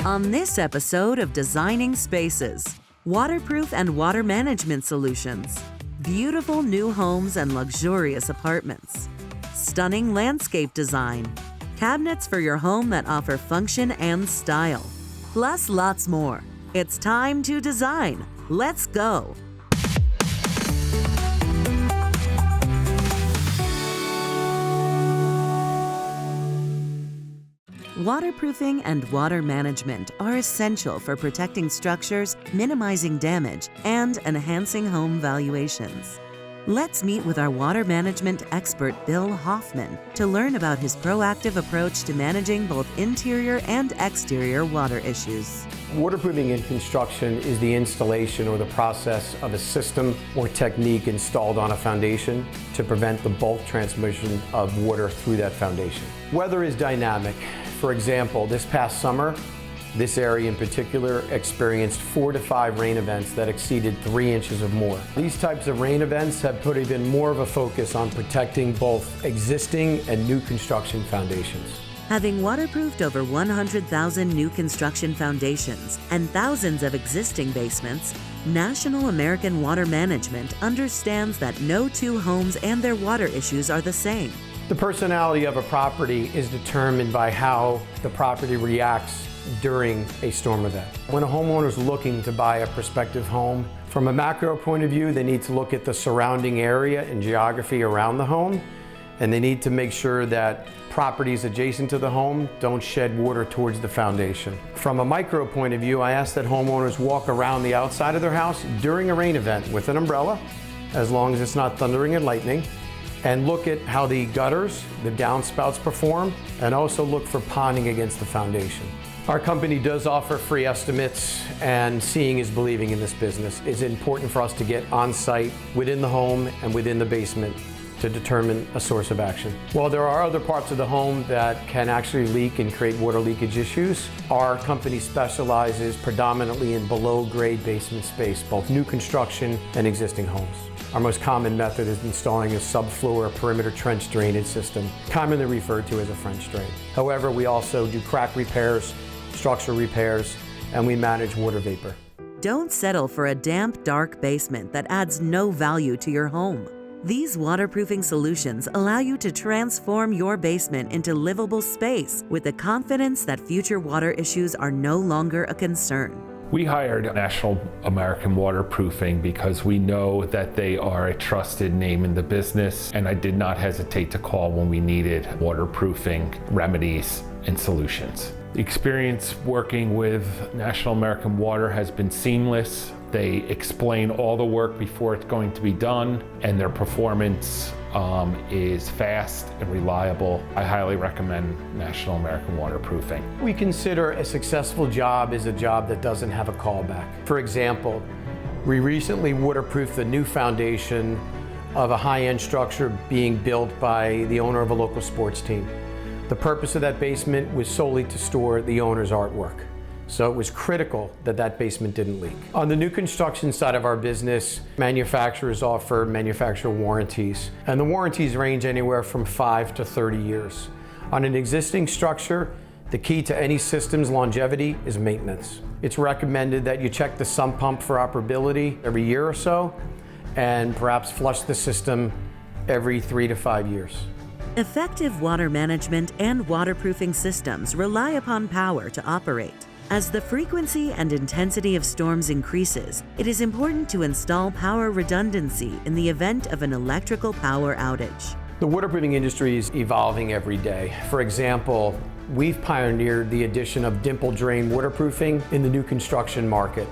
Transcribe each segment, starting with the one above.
On this episode of Designing Spaces, waterproof and water management solutions, beautiful new homes and luxurious apartments, stunning landscape design, cabinets for your home that offer function and style, plus lots more. It's time to design. Let's go. Waterproofing and water management are essential for protecting structures, minimizing damage, and enhancing home valuations. Let's meet with our water management expert, Bill Hoffman, to learn about his proactive approach to managing both interior and exterior water issues. Waterproofing in construction is the installation or the process of a system or technique installed on a foundation to prevent the bulk transmission of water through that foundation. Weather is dynamic. For example, this past summer, this area in particular experienced 4 to 5 rain events that exceeded 3 inches or more. These types of rain events have put even more of a focus on protecting both existing and new construction foundations. Having waterproofed over 100,000 new construction foundations and thousands of existing basements, National American Water Management understands that no two homes and their water issues are the same. The personality of a property is determined by how the property reacts during a storm event. When a homeowner is looking to buy a prospective home, from a macro point of view, they need to look at the surrounding area and geography around the home, and they need to make sure that properties adjacent to the home don't shed water towards the foundation. From a micro point of view, I ask that homeowners walk around the outside of their house during a rain event with an umbrella, as long as it's not thundering and lightning, and look at how the gutters, the downspouts perform, and also look for ponding against the foundation. Our company does offer free estimates, and seeing is believing in this business. It's important for us to get on site within the home and within the basement to determine a source of action. While there are other parts of the home that can actually leak and create water leakage issues, our company specializes predominantly in below-grade basement space, both new construction and existing homes. Our most common method is installing a subfloor perimeter trench drainage system, commonly referred to as a French drain. However, we also do crack repairs, structural repairs, and we manage water vapor. Don't settle for a damp, dark basement that adds no value to your home. These waterproofing solutions allow you to transform your basement into livable space with the confidence that future water issues are no longer a concern. We hired National American Waterproofing because we know that they are a trusted name in the business, and I did not hesitate to call when we needed waterproofing remedies and solutions. The experience working with National American Water has been seamless. They explain all the work before it's going to be done, and their performance is fast and reliable. I highly recommend National American Waterproofing. We consider a successful job is a job that doesn't have a callback. For example, we recently waterproofed the new foundation of a high-end structure being built by the owner of a local sports team. The purpose of that basement was solely to store the owner's artwork. So it was critical that that basement didn't leak. On the new construction side of our business, manufacturers offer manufacturer warranties, and the warranties range anywhere from 5 to 30 years. On an existing structure, the key to any system's longevity is maintenance. It's recommended that you check the sump pump for operability every year or so, and perhaps flush the system every 3 to 5 years. Effective water management and waterproofing systems rely upon power to operate. As the frequency and intensity of storms increases, it is important to install power redundancy in the event of an electrical power outage. The waterproofing industry is evolving every day. For example, we've pioneered the addition of dimple drain waterproofing in the new construction market.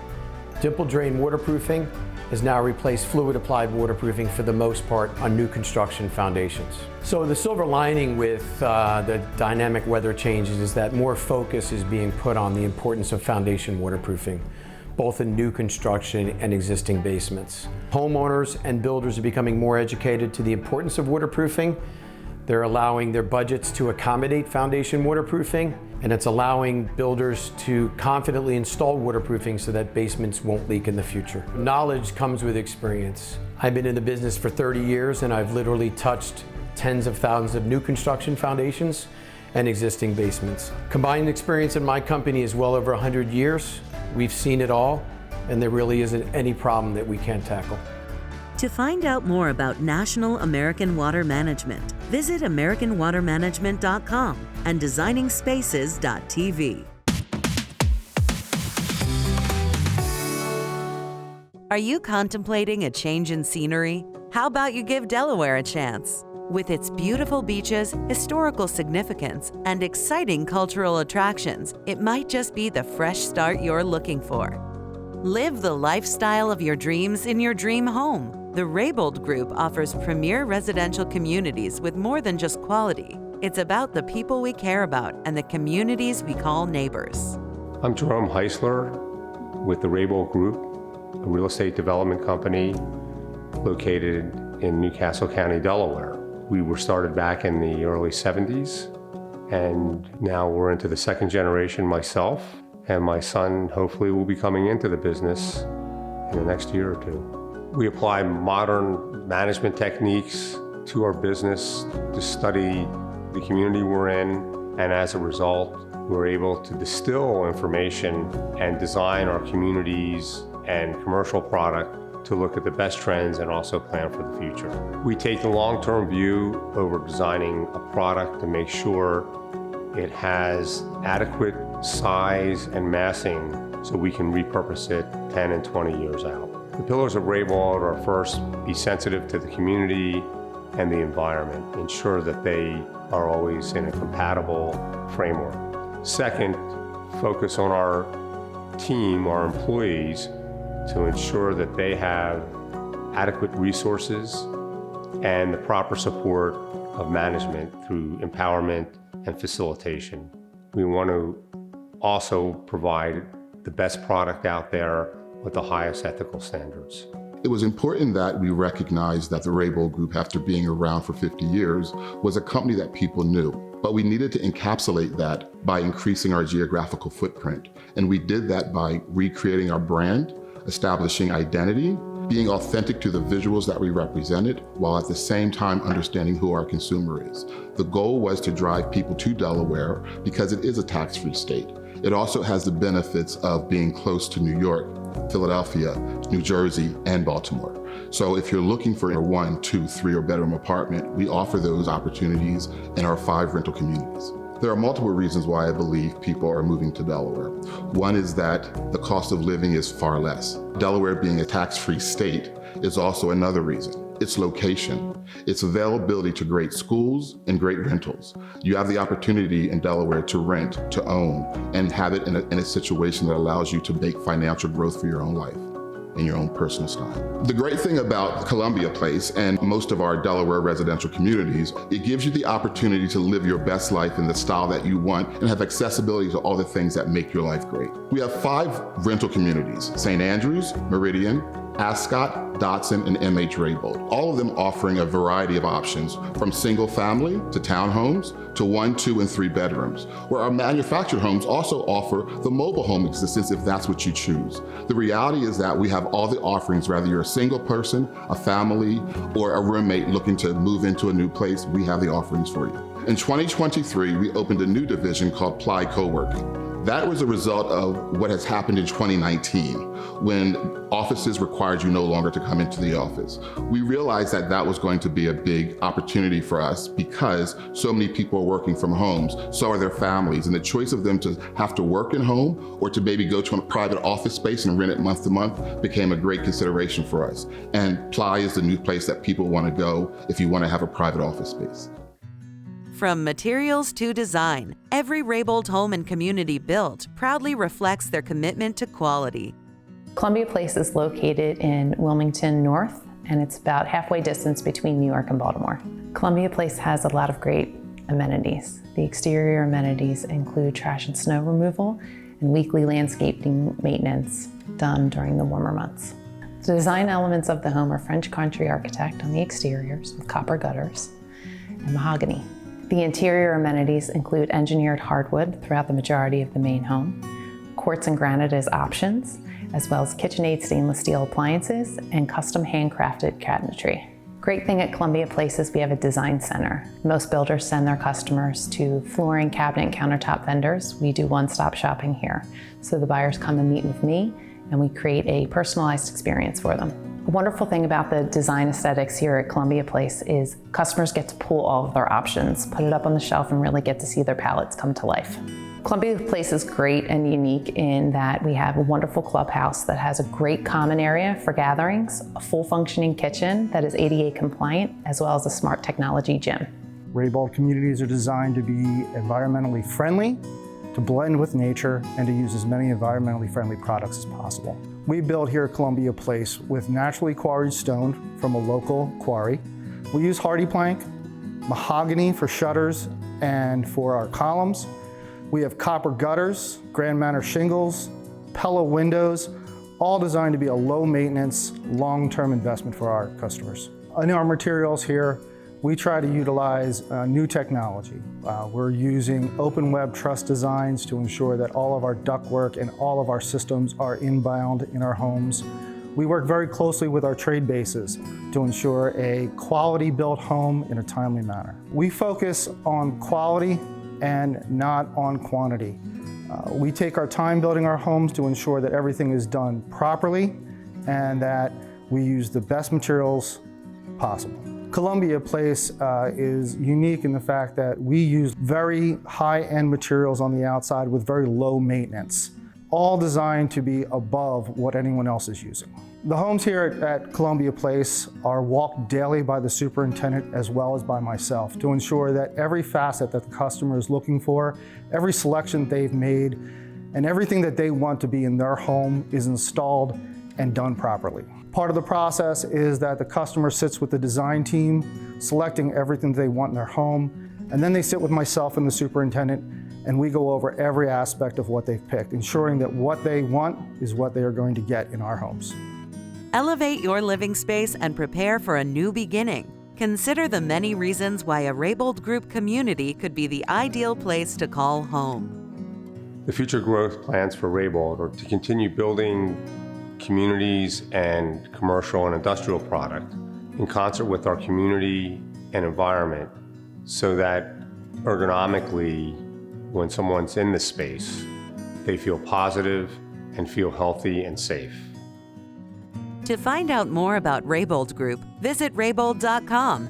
Dimple drain waterproofing has now replaced fluid applied waterproofing for the most part on new construction foundations. So the silver lining with the dynamic weather changes is that more focus is being put on the importance of foundation waterproofing, both in new construction and existing basements. Homeowners and builders are becoming more educated to the importance of waterproofing. They're allowing their budgets to accommodate foundation waterproofing, and it's allowing builders to confidently install waterproofing so that basements won't leak in the future. Knowledge comes with experience. I've been in the business for 30 years, and I've literally touched tens of thousands of new construction foundations, and existing basements. Combined experience in my company is well over 100 years. We've seen it all, and there really isn't any problem that we can't tackle. To find out more about National American Water Management, visit AmericanWaterManagement.com and DesigningsPaces.tv. Are you contemplating a change in scenery? How about you give Delaware a chance? With its beautiful beaches, historical significance, and exciting cultural attractions, it might just be the fresh start you're looking for. Live the lifestyle of your dreams in your dream home. The Reybold Group offers premier residential communities with more than just quality. It's about the people we care about and the communities we call neighbors. I'm Jerome Heisler with the Reybold Group, a real estate development company located in Newcastle County, Delaware. We were started back in the early 70s, and now we're into the second generation myself, and my son hopefully will be coming into the business in the next year or two. We apply modern management techniques to our business to study the community we're in, and as a result, we're able to distill information and design our communities and commercial product to look at the best trends and also plan for the future. We take the long-term view over designing a product to make sure it has adequate size and massing so we can repurpose it 10 and 20 years out. The pillars of Reybold are first, be sensitive to the community and the environment, ensure that they are always in a compatible framework. Second, focus on our team, our employees, to ensure that they have adequate resources and the proper support of management through empowerment and facilitation. We want to also provide the best product out there with the highest ethical standards. It was important that we recognized that the Reybold Group, after being around for 50 years, was a company that people knew. But we needed to encapsulate that by increasing our geographical footprint. And we did that by recreating our brand, establishing identity, being authentic to the visuals that we represented, while at the same time understanding who our consumer is. The goal was to drive people to Delaware because it is a tax-free state. It also has the benefits of being close to New York, Philadelphia, New Jersey, and Baltimore. So if you're looking for a 1, 2, 3 or bedroom apartment, we offer those opportunities in our 5 rental communities. There are multiple reasons why I believe people are moving to Delaware. One is that the cost of living is far less. Delaware being a tax-free state is also another reason. Its location, its availability to great schools and great rentals. You have the opportunity in Delaware to rent, to own, and have it in a situation that allows you to make financial growth for your own life in your own personal style. The great thing about Columbia Place and most of our Delaware residential communities, it gives you the opportunity to live your best life in the style that you want and have accessibility to all the things that make your life great. We have 5 rental communities: St. Andrews, Meridian, Ascot, Dotson, and MH Reybold, all of them offering a variety of options from single family to townhomes to 1, 2, and 3 bedrooms, where our manufactured homes also offer the mobile home existence if that's what you choose. The reality is that we have all the offerings, whether you're a single person, a family, or a roommate looking to move into a new place, we have the offerings for you. In 2023, we opened a new division called Ply Coworking. That was a result of what has happened in 2019 when offices required you no longer to come into the office. We realized that that was going to be a big opportunity for us because so many people are working from homes, so are their families, and the choice of them to have to work at home or to maybe go to a private office space and rent it month to month became a great consideration for us. And Ply is the new place that people want to go if you want to have a private office space. From materials to design, every Reybold home and community built proudly reflects their commitment to quality. Columbia Place is located in Wilmington North, and it's about halfway distance between New York and Baltimore. Columbia Place has a lot of great amenities. The exterior amenities include trash and snow removal and weekly landscaping maintenance done during the warmer months. The design elements of the home are French country architect on the exteriors with copper gutters and mahogany. The interior amenities include engineered hardwood throughout the majority of the main home, quartz and granite as options, as well as KitchenAid stainless steel appliances and custom handcrafted cabinetry. Great thing at Columbia Place is we have a design center. Most builders send their customers to flooring, cabinet, and countertop vendors. We do one-stop shopping here. So the buyers come and meet with me, and we create a personalized experience for them. The wonderful thing about the design aesthetics here at Columbia Place is customers get to pull all of their options, put it up on the shelf, and really get to see their palettes come to life. Columbia Place is great and unique in that we have a wonderful clubhouse that has a great common area for gatherings, a full functioning kitchen that is ADA compliant, as well as a smart technology gym. Reybold communities are designed to be environmentally friendly, to blend with nature, and to use as many environmentally friendly products as possible. We build here at Columbia Place with naturally quarried stone from a local quarry. We use hardy plank, mahogany for shutters and for our columns. We have copper gutters, Grand Manor shingles, Pella windows, all designed to be a low maintenance, long-term investment for our customers. In our materials here, we try to utilize new technology. We're using open web truss designs to ensure that all of our ductwork and all of our systems are inbound in our homes. We work very closely with our trade bases to ensure a quality built home in a timely manner. We focus on quality and not on quantity. We take our time building our homes to ensure that everything is done properly and that we use the best materials possible. Columbia Place is unique in the fact that we use very high-end materials on the outside with very low maintenance, all designed to be above what anyone else is using. The homes here at Columbia Place are walked daily by the superintendent as well as by myself to ensure that every facet that the customer is looking for, every selection they've made, and everything that they want to be in their home is installed and done properly. Part of the process is that the customer sits with the design team, selecting everything they want in their home, and then they sit with myself and the superintendent, and we go over every aspect of what they've picked, ensuring that what they want is what they are going to get in our homes. Elevate your living space and prepare for a new beginning. Consider the many reasons why a Reybold Group community could be the ideal place to call home. The future growth plans for Reybold are to continue building communities and commercial and industrial product in concert with our community and environment so that ergonomically, when someone's in the space, they feel positive and feel healthy and safe. To find out more about Reybold Group, visit Reybold.com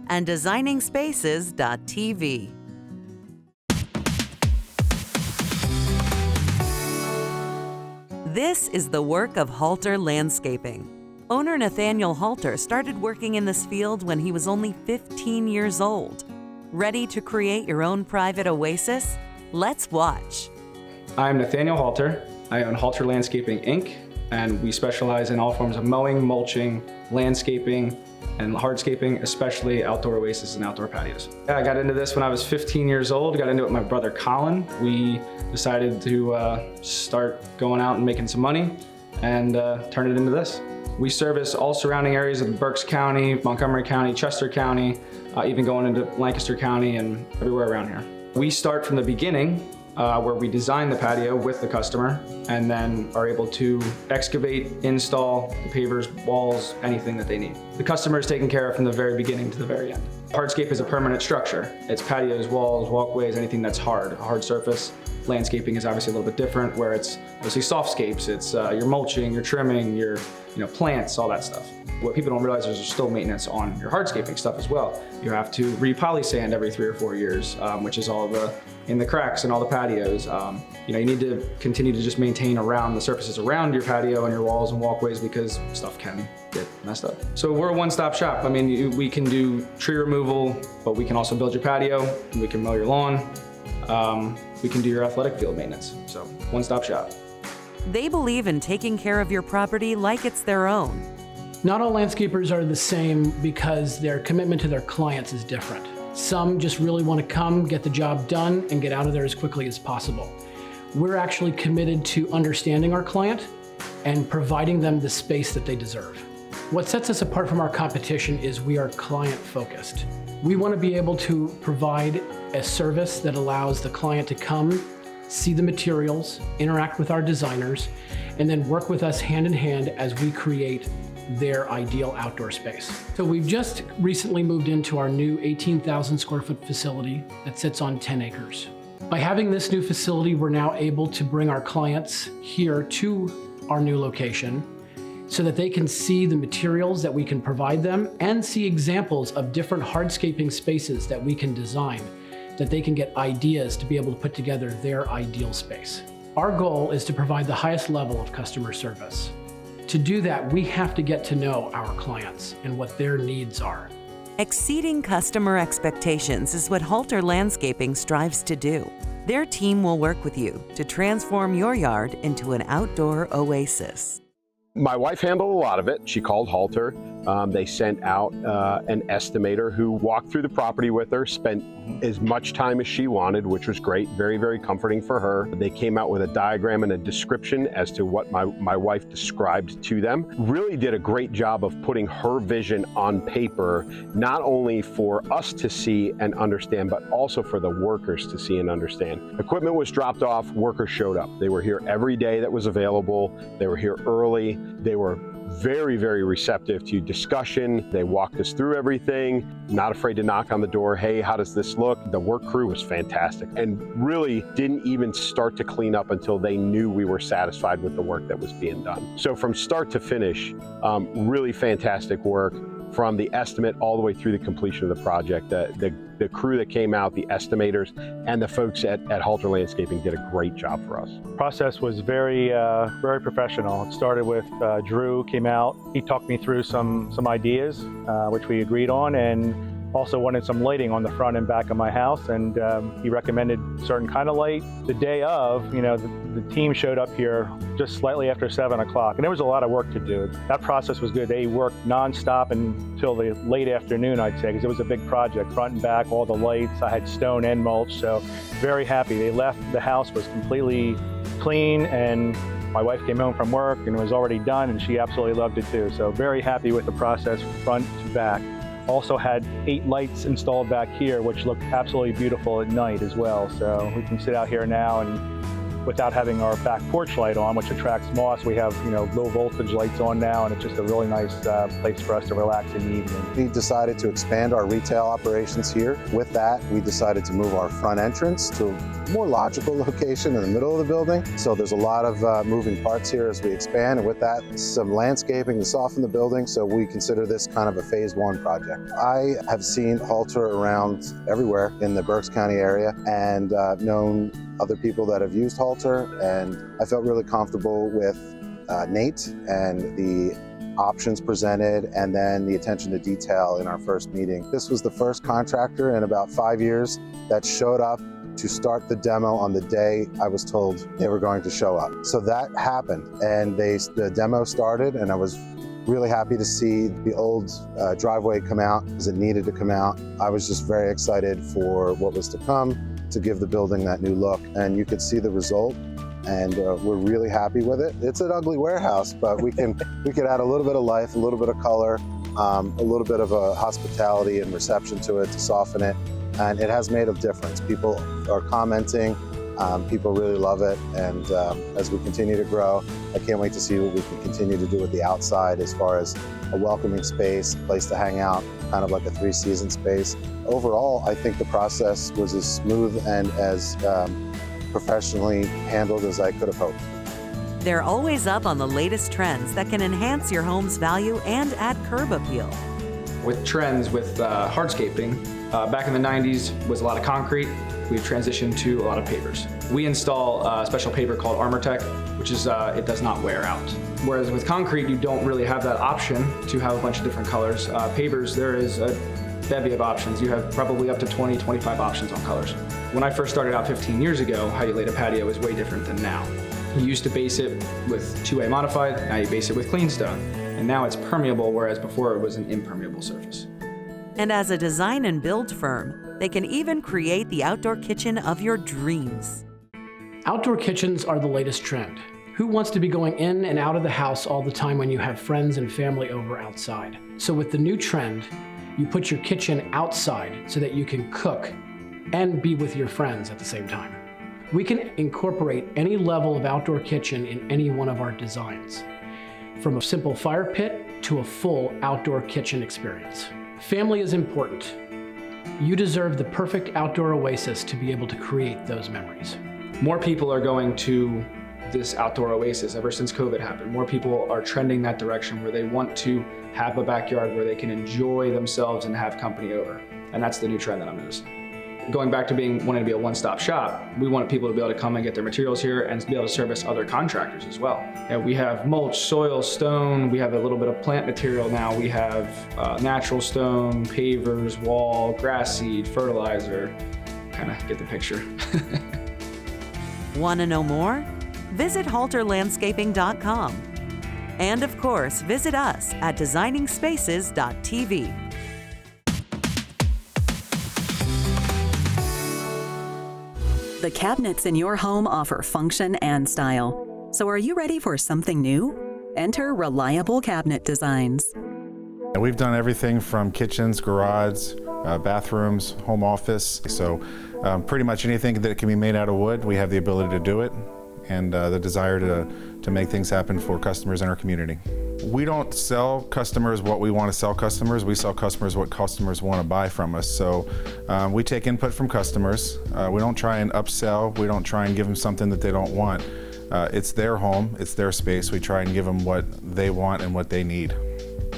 and designingspaces.tv. This is the work of Halter Landscaping. Owner Nathaniel Halter started working in this field when he was only 15 years old. Ready to create your own private oasis? Let's watch. I'm Nathaniel Halter. I own Halter Landscaping, Inc., and we specialize in all forms of mowing, mulching, landscaping, and hardscaping, especially outdoor oasis and outdoor patios. I got into this when I was 15 years old. Got into it with my brother Colin. We decided to start going out and making some money and turn it into this. We service all surrounding areas of Berks County, Montgomery County, Chester County, even going into Lancaster County and everywhere around here. We start from the beginning where we design the patio with the customer and then are able to excavate, install the pavers, walls, anything that they need. The customer is taken care of from the very beginning to the very end. Hardscape is a permanent structure. It's patios, walls, walkways, anything that's hard, a hard surface. Landscaping is obviously a little bit different where it's mostly softscapes. It's your mulching, your trimming, your plants, all that stuff. What people don't realize is there's still maintenance on your hardscaping stuff as well. You have to re-poly sand every 3 or 4 years, which is all in the cracks and all the patios. You need to continue to just maintain around the surfaces around your patio and your walls and walkways because stuff can get messed up. So we're a one-stop shop. I mean, we can do tree removal, but we can also build your patio, and we can mow your lawn. We can do your athletic field maintenance. So one-stop shop. They believe in taking care of your property like it's their own. Not all landscapers are the same because their commitment to their clients is different. Some just really want to come, get the job done, and get out of there as quickly as possible. We're actually committed to understanding our client and providing them the space that they deserve. What sets us apart from our competition is we are client-focused. We want to be able to provide a service that allows the client to come, see the materials, interact with our designers, and then work with us hand in hand as we create their ideal outdoor space. So we've just recently moved into our new 18,000 square foot facility that sits on 10 acres. By having this new facility, we're now able to bring our clients here to our new location so that they can see the materials that we can provide them and see examples of different hardscaping spaces that we can design, that they can get ideas to be able to put together their ideal space. Our goal is to provide the highest level of customer service. To do that, we have to get to know our clients and what their needs are. Exceeding customer expectations is what Halter Landscaping strives to do. Their team will work with you to transform your yard into an outdoor oasis. My wife handled a lot of it. She called Halter. They sent out an estimator who walked through the property with her, spent as much time as she wanted, which was great, very, very comforting for her. They came out with a diagram and a description as to what my wife described to them. Really did a great job of putting her vision on paper, not only for us to see and understand, but also for the workers to see and understand. Equipment was dropped off, workers showed up. They were here every day that was available. They were here early. They were very, very receptive to discussion. They walked us through everything, not afraid to knock on the door. Hey, how does this look? The work crew was fantastic and really didn't even start to clean up until they knew we were satisfied with the work that was being done. So from start to finish, really fantastic work from the estimate all the way through the completion of the project. The crew that came out, the estimators, and the folks at Halter Landscaping did a great job for us. Process was very professional. It started with Drew came out. He talked me through some ideas, which we agreed on, and also wanted some lighting on the front and back of my house, and he recommended a certain kind of light. The day of, the team showed up here just slightly after 7 o'clock, and there was a lot of work to do. That process was good. They worked nonstop until the late afternoon, I'd say, because it was a big project, front and back, all the lights. I had stone and mulch, so very happy. They left, the house was completely clean, and my wife came home from work and it was already done, and she absolutely loved it too. So very happy with the process front to back. Also had 8 lights installed back here, which look absolutely beautiful at night as well. So we can sit out here now and without having our back porch light on, which attracts moths, we have low voltage lights on now, and it's just a really nice place for us to relax in the evening. We decided to expand our retail operations here. With that, we decided to move our front entrance to a more logical location in the middle of the building. So there's a lot of moving parts here as we expand, and with that, some landscaping to soften the building. So we consider this kind of a phase 1 project. I have seen Halter around everywhere in the Berks County area and known other people that have used Halter, and I felt really comfortable with Nate and the options presented, and then the attention to detail in our first meeting. This was the first contractor in about 5 years that showed up to start the demo on the day I was told they were going to show up. So that happened, and the demo started, and I was really happy to see the old driveway come out because it needed to come out. I was just very excited for what was to come, to give the building that new look, and you could see the result, and we're really happy with it. It's an ugly warehouse, but we could add a little bit of life, a little bit of color, a little bit of a hospitality and reception to it to soften it, and it has made a difference. People are commenting, people really love it, and as we continue to grow, I can't wait to see what we can continue to do with the outside as far as a welcoming space, a place to hang out, kind of like a 3-season space. Overall, I think the process was as smooth and as professionally handled as I could have hoped. They're always up on the latest trends that can enhance your home's value and add curb appeal. With trends with hardscaping, back in the 90s was a lot of concrete. We've transitioned to a lot of pavers. We install a special paver called ArmorTech, which is, it does not wear out. Whereas with concrete, you don't really have that option to have a bunch of different colors. Pavers, there is a bevy of options. You have probably up to 20, 25 options on colors. When I first started out 15 years ago, how you laid a patio is way different than now. You used to base it with 2A modified, now you base it with clean stone. And now it's permeable, whereas before it was an impermeable surface. And as a design and build firm, they can even create the outdoor kitchen of your dreams. Outdoor kitchens are the latest trend. Who wants to be going in and out of the house all the time when you have friends and family over outside? So with the new trend, you put your kitchen outside so that you can cook and be with your friends at the same time. We can incorporate any level of outdoor kitchen in any one of our designs. from a simple fire pit to a full outdoor kitchen experience. Family is important. You deserve the perfect outdoor oasis to be able to create those memories. More people are going to this outdoor oasis ever since COVID happened. More people are trending that direction where they want to have a backyard where they can enjoy themselves and have company over. And that's the new trend that I'm noticing. Going back to wanting to be a one-stop shop, we want people to be able to come and get their materials here and be able to service other contractors as well. And we have mulch, soil, stone, we have a little bit of plant material now. We have natural stone, pavers, wall, grass seed, fertilizer. Kind of get the picture. Want to know more? Visit halterlandscaping.com. And of course, visit us at designingspaces.tv. The cabinets in your home offer function and style. So are you ready for something new? Enter Reliable Cabinet Designs. We've done everything from kitchens, garages, bathrooms, home office. So pretty much anything that can be made out of wood, we have the ability to do it, and the desire to make things happen for customers in our community. We don't sell customers what we want to sell customers. We sell customers what customers want to buy from us. So we take input from customers. We don't try and upsell. We don't try and give them something that they don't want. It's their home. It's their space. We try and give them what they want and what they need.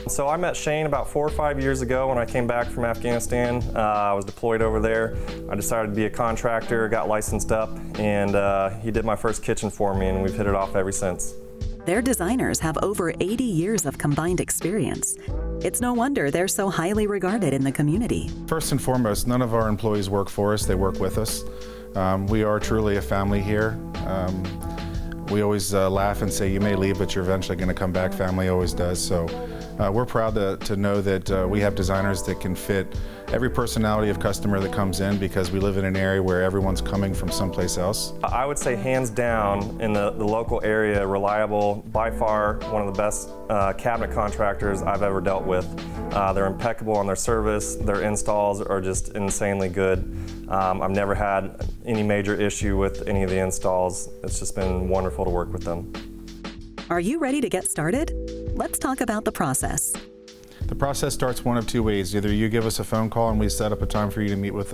So I met Shane about 4 or 5 years ago when I came back from Afghanistan. I was deployed over there. I decided to be a contractor, got licensed up, and he did my first kitchen for me, and we've hit it off ever since. Their designers have over 80 years of combined experience. It's no wonder they're so highly regarded in the community. First and foremost, none of our employees work for us, they work with us. We are truly a family here. We always laugh and say, you may leave, but you're eventually going to come back. Family always does. So we're proud to know that we have designers that can fit every personality of customer that comes in, because we live in an area where everyone's coming from someplace else. I would say hands down in the local area, Reliable, by far one of the best cabinet contractors I've ever dealt with. They're impeccable on their service. Their installs are just insanely good. I've never had any major issue with any of the installs. It's just been wonderful to work with them. Are you ready to get started? Let's talk about the process. The process starts one of two ways. Either you give us a phone call and we set up a time for you to meet with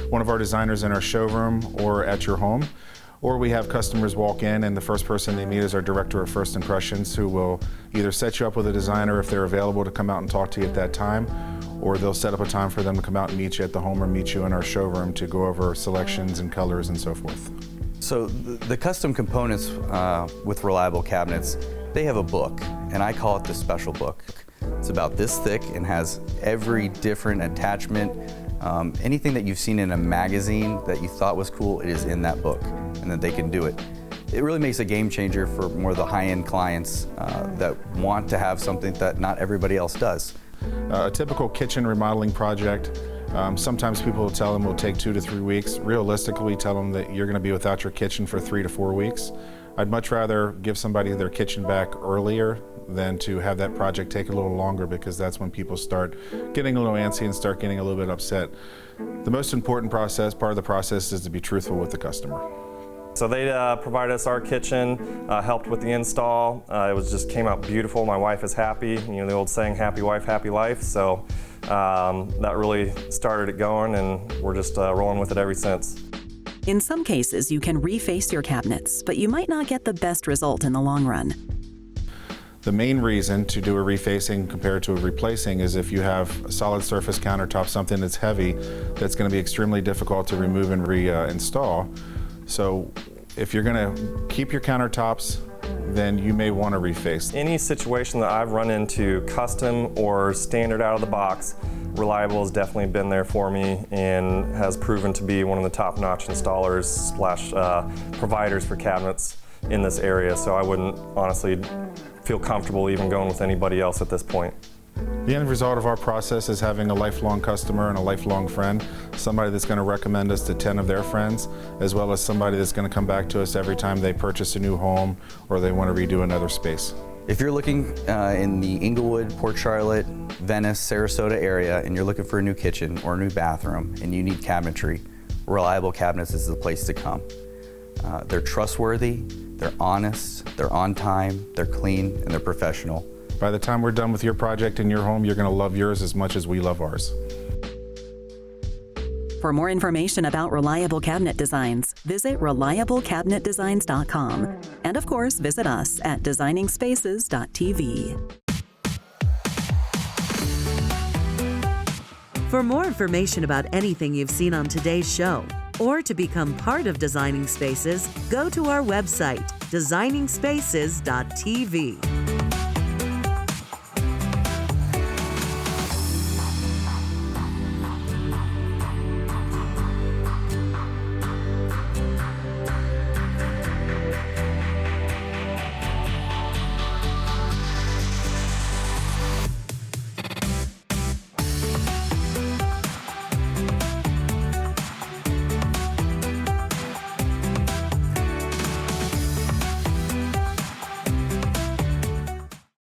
one of our designers in our showroom or at your home, or we have customers walk in and the first person they meet is our director of first impressions, who will either set you up with a designer if they're available to come out and talk to you at that time, or they'll set up a time for them to come out and meet you at the home or meet you in our showroom to go over selections and colors and so forth. So the custom components with Reliable Cabinets, they have a book, and I call it the special book. It's about this thick and has every different attachment. Anything that you've seen in a magazine that you thought was cool, it is in that book, and that they can do it. It really makes a game changer for more of the high-end clients that want to have something that not everybody else does. A typical kitchen remodeling project, sometimes people will tell them will take 2 to 3 weeks. Realistically, we tell them that you're going to be without your kitchen for 3 to 4 weeks. I'd much rather give somebody their kitchen back earlier than to have that project take a little longer, because that's when people start getting a little antsy and start getting a little bit upset. The most important part of the process is to be truthful with the customer. So they provided us our kitchen, helped with the install. It came out beautiful. My wife is happy. You know the old saying, happy wife, happy life. So that really started it going, and we're just rolling with it ever since. In some cases, you can reface your cabinets, but you might not get the best result in the long run. The main reason to do a refacing compared to a replacing is if you have a solid surface countertop, something that's heavy, that's going to be extremely difficult to remove and reinstall. So if you're going to keep your countertops, then you may want to reface. Any situation that I've run into, custom or standard out of the box, Reliable has definitely been there for me and has proven to be one of the top-notch installers / providers for cabinets in this area. So I wouldn't honestly feel comfortable even going with anybody else at this point. The end result of our process is having a lifelong customer and a lifelong friend, somebody that's going to recommend us to 10 of their friends, as well as somebody that's going to come back to us every time they purchase a new home or they want to redo another space. If you're looking in the Inglewood, Port Charlotte, Venice, Sarasota area, and you're looking for a new kitchen or a new bathroom and you need cabinetry, Reliable Cabinets is the place to come. They're trustworthy, they're honest, they're on time, they're clean, and they're professional. By the time we're done with your project in your home, you're going to love yours as much as we love ours. For more information about Reliable Cabinet Designs, visit reliablecabinetdesigns.com. And of course, visit us at designingspaces.tv. For more information about anything you've seen on today's show, or to become part of Designing Spaces, go to our website, designingspaces.tv.